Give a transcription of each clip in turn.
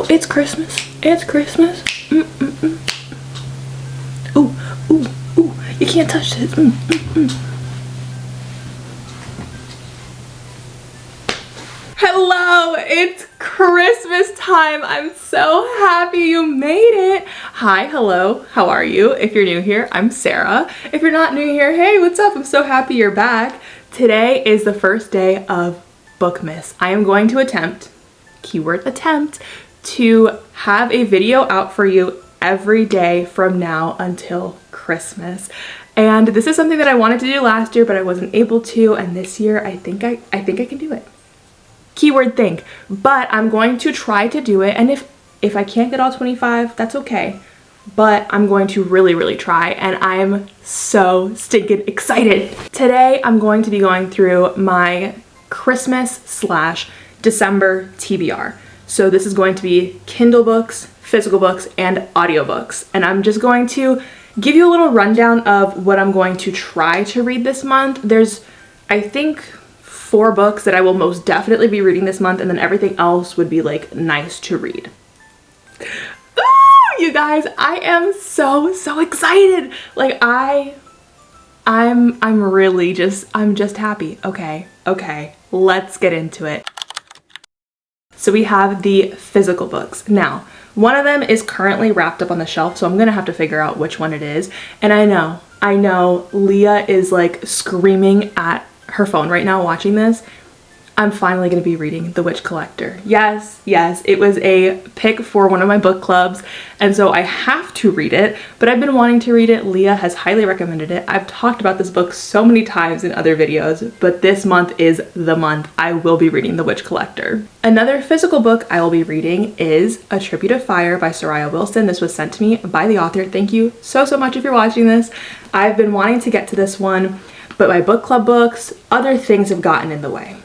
Oh, it's Christmas. It's Christmas. Ooh, ooh, ooh. You can't touch this. Hello, it's Christmas time. I'm so happy you made it. Hi, hello, how are you? If you're new here, I'm Sarah. If you're not new here, hey, what's up? I'm so happy you're back. Today is the first day of Bookmas. I am going to attempt, keyword attempt, to have a video out for you every day from now until Christmas. And this is something that I wanted to do last year, but I wasn't able to, and this year I think I can do it. Keyword think. But I'm going to try to do it, and if I can't get all 25, that's okay. But I'm going to really try, and I'm so stinking excited. Today I'm going to be going through my Christmas/December TBR. So this is going to be Kindle books, physical books, and audiobooks. And I'm just going to give you a little rundown of what I'm going to try to read this month. There's, I think, 4 books that I will most definitely be reading this month, and then everything else would be like nice to read. Ooh, you guys, I am so excited. Like I'm really just happy. Okay, let's get into it. So we have the physical books. Now, one of them is currently wrapped up on the shelf, so I'm gonna have to figure out which one it is. And I know Leah is like screaming at her phone right now watching this. I'm finally going to be reading The Witch Collector. Yes, it was a pick for one of my book clubs, and so I have to read it, but I've been wanting to read it. Leah has highly recommended it. I've talked about this book so many times in other videos, but this month is the month I will be reading The Witch Collector. Another physical book I will be reading is A Tribute of Fire by Soraya Wilson. This was sent to me by the author. Thank you so much if you're watching this. I've been wanting to get to this one, but my book club books, other things have gotten in the way.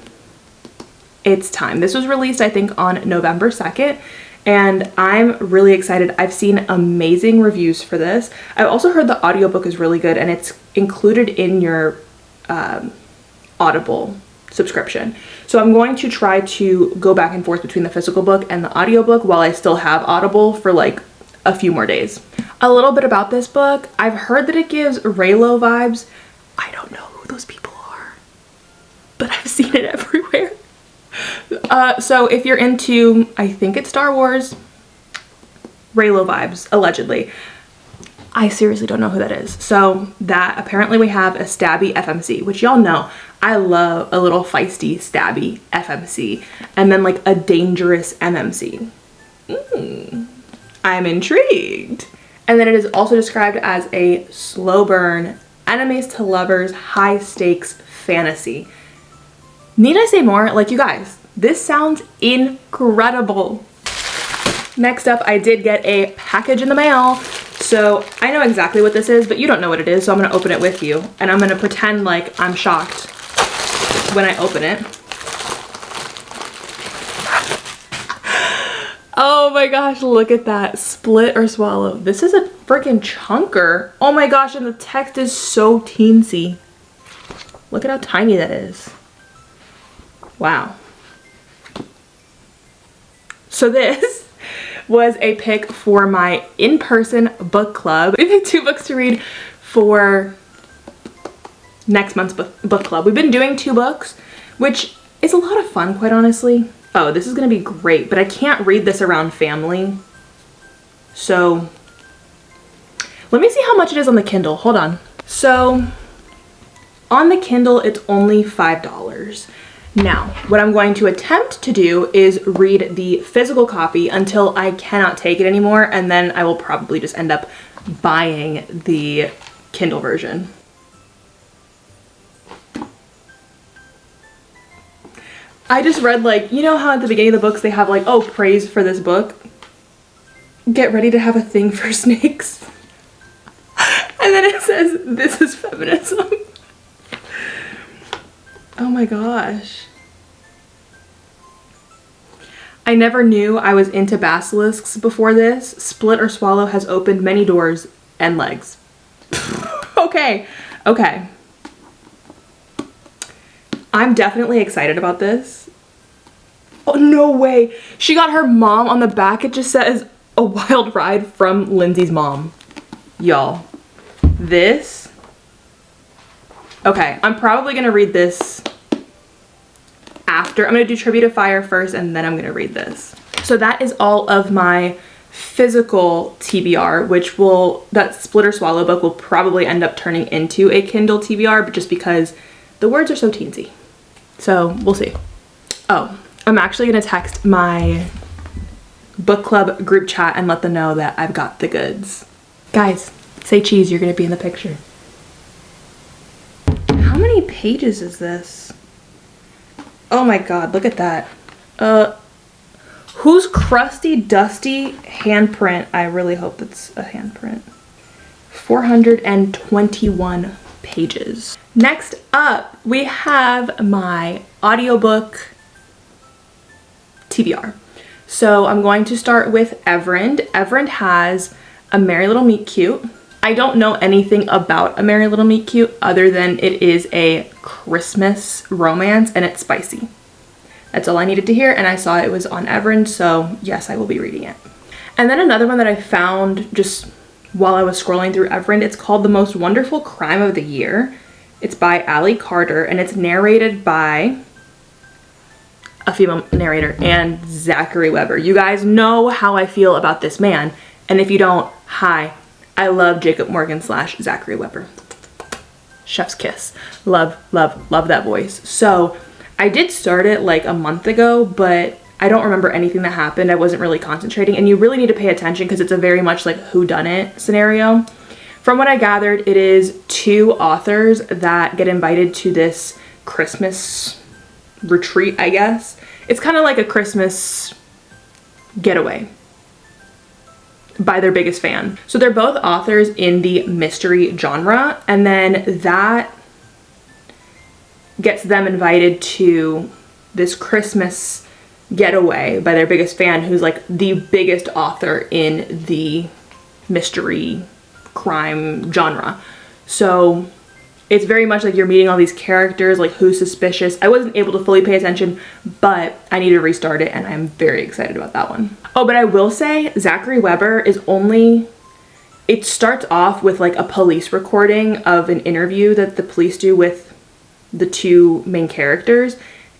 It's time. This was released, I think, on November 2nd, and I'm really excited. I've seen amazing reviews for this. I've also heard the audiobook is really good, and it's included in your Audible subscription. So I'm going to try to go back and forth between the physical book and the audiobook while I still have Audible for like a few more days. A little bit about this book. I've heard that it gives Raylo vibes. I don't know who those people are, but I've seen it everywhere. So if you're into, I think it's Star Wars, Raylo vibes, allegedly. I seriously don't know who that is. So that apparently we have a stabby FMC, which y'all know I love a little feisty stabby FMC, and then like a dangerous MMC. I'm intrigued. And then it is also described as a slow burn, enemies to lovers, high stakes fantasy. Need I say more? Like, you guys, this sounds incredible. Next up, I did get a package in the mail. So I know exactly what this is, but you don't know what it is, so I'm gonna open it with you. And I'm gonna pretend like I'm shocked when I open it. Oh my gosh, look at that. Split or swallow. This is a freaking chunker. Oh my gosh, and the text is so teensy. Look at how tiny that is. Wow. So this was a pick for my in-person book club. We picked 2 books to read for next month's book club. We've been doing 2 books, which is a lot of fun, quite honestly. Oh, this is gonna be great, but I can't read this around family. So let me see how much it is on the Kindle. Hold on. So on the Kindle, it's only $5. Now, what I'm going to attempt to do is read the physical copy until I cannot take it anymore, and then I will probably just end up buying the Kindle version. I just read, like, you know how at the beginning of the books they have like, oh, praise for this book? Get ready to have a thing for snakes. And then it says, this is feminism. Oh my gosh. I never knew I was into basilisks before this. Split or swallow has opened many doors and legs. Okay. I'm definitely excited about this. Oh, no way. She got her mom on the back. It just says a wild ride from Lindsay's mom. Y'all, this. Okay, I'm probably gonna read this after. I'm gonna do Tribute to Fire first and then I'm gonna read this. So that is all of my physical TBR, which that Split or Swallow book will probably end up turning into a Kindle TBR, but just because the words are so teensy. So we'll see. Oh, I'm actually gonna text my book club group chat and let them know that I've got the goods. Guys, say cheese, you're gonna be in the picture. How many pages is this? Oh my God, look at that. Whose crusty, dusty handprint? I really hope it's a handprint. 421 pages. Next up, we have my audiobook TBR. So I'm going to start with Everend. Everend has A Merry Little Meet Cute. I don't know anything about A Merry Little Meet Cute other than it is a Christmas romance and it's spicy. That's all I needed to hear, and I saw it was on Everend, so yes, I will be reading it. And then another one that I found just while I was scrolling through Everend, it's called The Most Wonderful Crime of the Year. It's by Allie Carter, and it's narrated by a female narrator and Zachary Weber. You guys know how I feel about this man, and if you don't, hi. I love Jacob Morgan / Zachary Weber. Chef's kiss. Love, love, love that voice. So I did start it like a month ago, but I don't remember anything that happened. I wasn't really concentrating, and you really need to pay attention because it's a very much like whodunit scenario. From what I gathered, it is 2 authors that get invited to this Christmas retreat, I guess. It's kind of like a Christmas getaway by their biggest fan. So they're both authors in the mystery genre, and then that gets them invited to this Christmas getaway by their biggest fan, who's like the biggest author in the mystery crime genre. So it's very much like you're meeting all these characters, like who's suspicious. I wasn't able to fully pay attention, but I need to restart it and I'm very excited about that one. Oh, but I will say Zachary Weber is it starts off with like a police recording of an interview that the police do with the 2 main characters,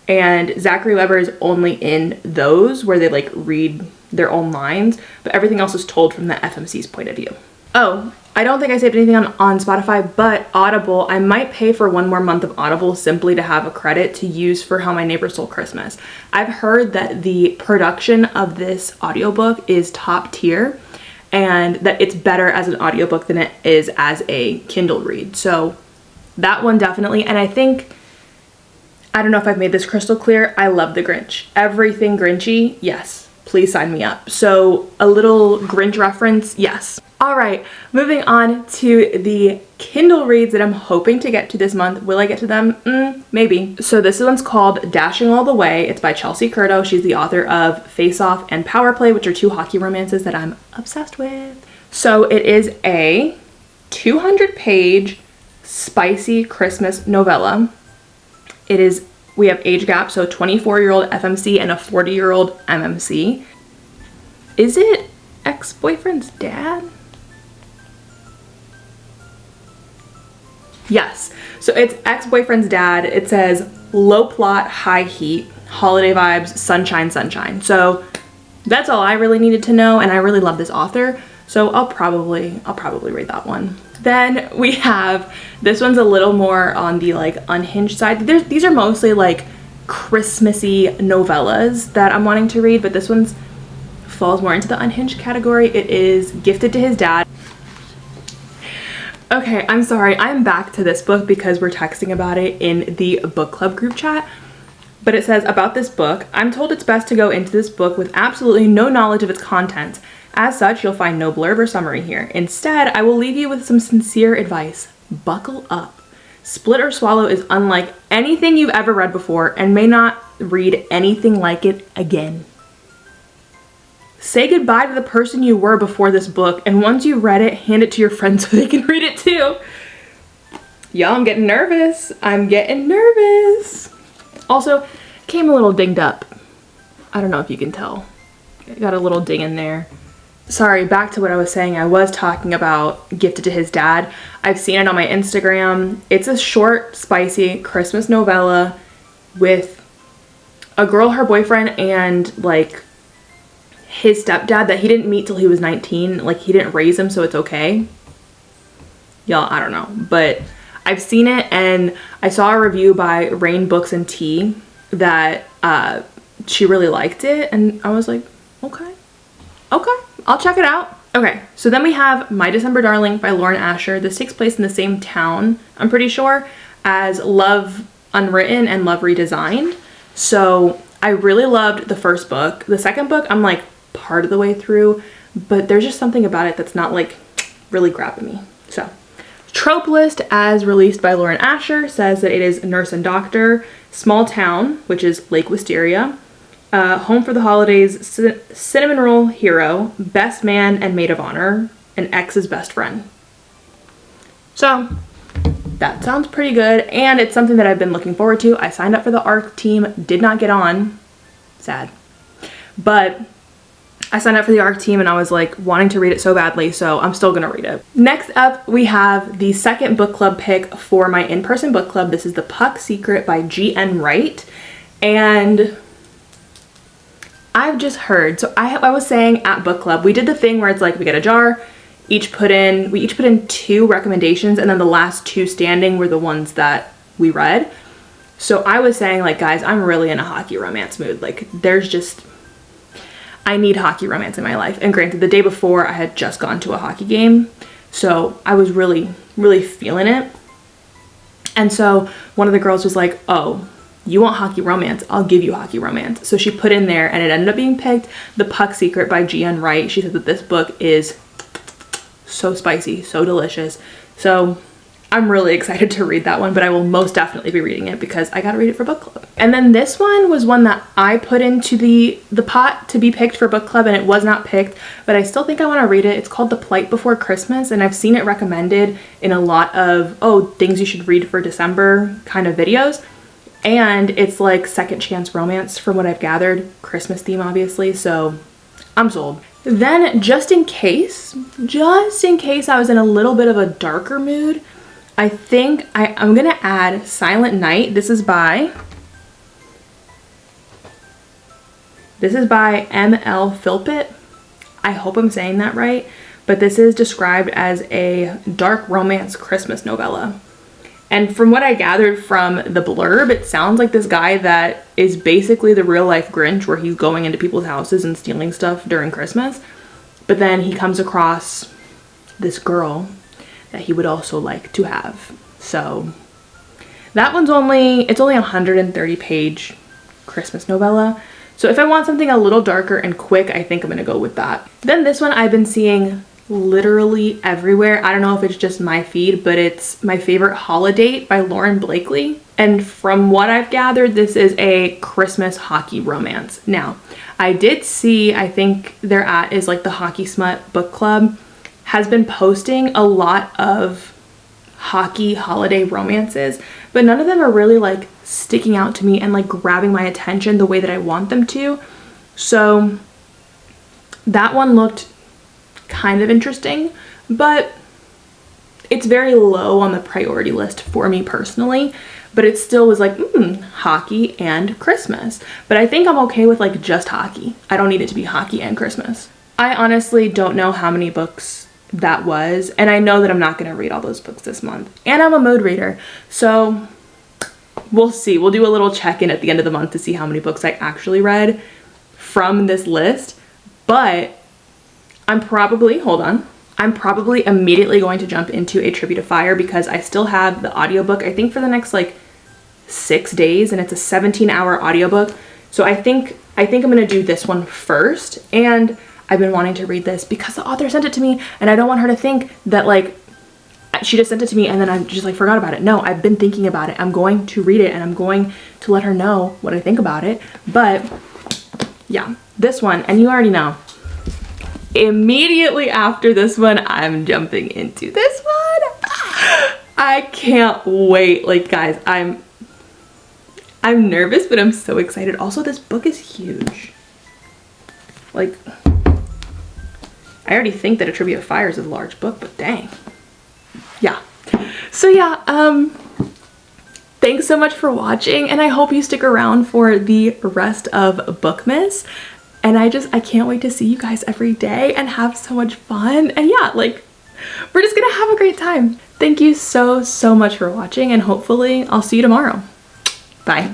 and Zachary Weber is only in those where they like read their own lines, but everything else is told from the FMC's point of view. Oh, I don't think I saved anything on Spotify, but Audible, I might pay for 1 more month of Audible simply to have a credit to use for How My Neighbor Stole Christmas. I've heard that the production of this audiobook is top tier and that it's better as an audiobook than it is as a Kindle read. So that one definitely, and I think, I don't know if I've made this crystal clear, I love the Grinch. Everything Grinchy, yes, please sign me up. So a little Grinch reference, yes. All right, moving on to the Kindle reads that I'm hoping to get to this month. Will I get to them? Maybe. So this one's called Dashing All the Way. It's by Chelsea Curto. She's the author of Face Off and Power Play, which are 2 hockey romances that I'm obsessed with. So it is a 200-page spicy Christmas novella. We have age gap, so 24-year-old FMC and a 40-year-old MMC. Is it ex-boyfriend's dad? Yes, so it's ex-boyfriend's dad. It says low plot, high heat, holiday vibes, sunshine, sunshine. So that's all I really needed to know, and I really love this author, so I'll probably read that one. Then we have, this one's a little more on the like unhinged side. These are mostly like Christmassy novellas that I'm wanting to read, but this one's falls more into the unhinged category. It is Gifted to His Dad. Okay, I'm sorry, I'm back to this book because we're texting about it in the book club group chat. But it says about this book, I'm told it's best to go into this book with absolutely no knowledge of its contents. As such, you'll find no blurb or summary here. Instead, I will leave you with some sincere advice. Buckle up. Split or Swallow is unlike anything you've ever read before and may not read anything like it again. Say goodbye to the person you were before this book, and once you've read it, hand it to your friends so they can read it too. Y'all, I'm getting nervous. I'm getting nervous. Also, came a little dinged up. I don't know if you can tell. Got a little ding in there. Sorry, back to what I was saying. I was talking about Gifted to His Dad. I've seen it on my Instagram. It's a short, spicy Christmas novella with a girl, her boyfriend, and like his stepdad that he didn't meet till he was 19. Like, he didn't raise him, so it's okay. Y'all, I don't know. But I've seen it, and I saw a review by Rain Books and Tea that she really liked it, and I was like, okay, I'll check it out. Okay, so then we have My December Darling by Lauren Asher. This takes place in the same town, I'm pretty sure, as Love Unwritten and Love Redesigned. So I really loved the first book. The second book, I'm like part of the way through, but there's just something about it that's not like really grabbing me. So Trope List, as released by Lauren Asher, says that it is Nurse and Doctor, Small Town, which is Lake Wisteria, Home for the Holidays, Cinnamon Roll Hero, Best Man and Maid of Honor, and Ex's Best Friend. So that sounds pretty good, and it's something that I've been looking forward to. I signed up for the ARC team, did not get on, sad, but I signed up for the ARC team and I was like wanting to read it so badly, so I'm still gonna read it. Next up, we have the second book club pick for my in-person book club. This is The Puck Secret by G.N. Wright, and I've just heard, so I was saying at book club, we did the thing where it's like we get a jar, we each put in 2 recommendations, and then the last 2 standing were the ones that we read. So I was saying, like, guys, I'm really in a hockey romance mood. Like, I need hockey romance in my life. And granted, the day before I had just gone to a hockey game, so I was really, really feeling it. And so one of the girls was like, oh, you want hockey romance? I'll give you hockey romance. So she put in there, and it ended up being picked, The Puck Secret by G.N. Wright. She said that this book is so spicy, so delicious. So I'm really excited to read that one, but I will most definitely be reading it because I gotta read it for book club. And then this one was one that I put into the pot to be picked for book club, and it was not picked, but I still think I want to read it. It's called The Plight Before Christmas, and I've seen it recommended in a lot of, things you should read for December kind of videos. And it's like second chance romance from what I've gathered. Christmas theme, obviously, so I'm sold. Then just in case I was in a little bit of a darker mood, I think I'm gonna add Silent Night. This is by M.L. Philpott. I hope I'm saying that right, but this is described as a dark romance Christmas novella. And from what I gathered from the blurb, it sounds like this guy that is basically the real life Grinch, where he's going into people's houses and stealing stuff during Christmas. But then he comes across this girl that he would also like to have. So that one's it's only a 130 page Christmas novella. So if I want something a little darker and quick, I think I'm gonna go with that. Then this one I've been seeing literally everywhere. I don't know if it's just my feed, but it's My Favorite Holiday by Lauren Blakely. And from what I've gathered, this is a Christmas hockey romance. Now, I did see, I think they're at is like the Hockey Smut Book Club has been posting a lot of hockey holiday romances, but none of them are really like sticking out to me and like grabbing my attention the way that I want them to. So that one looked kind of interesting, but it's very low on the priority list for me personally, but it still was like, hockey and Christmas. But I think I'm okay with like just hockey. I don't need it to be hockey and Christmas. I honestly don't know how many books that was, and I know that I'm not going to read all those books this month, and I'm a mood reader, so we'll see. We'll do a little check-in at the end of the month to see how many books I actually read from this list, but I'm probably immediately going to jump into A Tribute to Fire because I still have the audiobook, I think for the next like 6 days, and it's a 17-hour audiobook. So I think I'm going to do this one first, and I've been wanting to read this because the author sent it to me, and I don't want her to think that like she just sent it to me and then I just like forgot about it. No, I've been thinking about it. I'm going to read it and I'm going to let her know what I think about it. But yeah, this one, and you already know, immediately after this one, I'm jumping into this one. I can't wait. Like, guys, I'm nervous, but I'm so excited. Also, this book is huge. Like, I already think that A Tribute of Fire is a large book, but dang. Yeah. So yeah, thanks so much for watching, and I hope you stick around for the rest of Bookmas. And I can't wait to see you guys every day and have so much fun. And yeah, like, we're just gonna have a great time. Thank you so, so much for watching, and hopefully I'll see you tomorrow. Bye.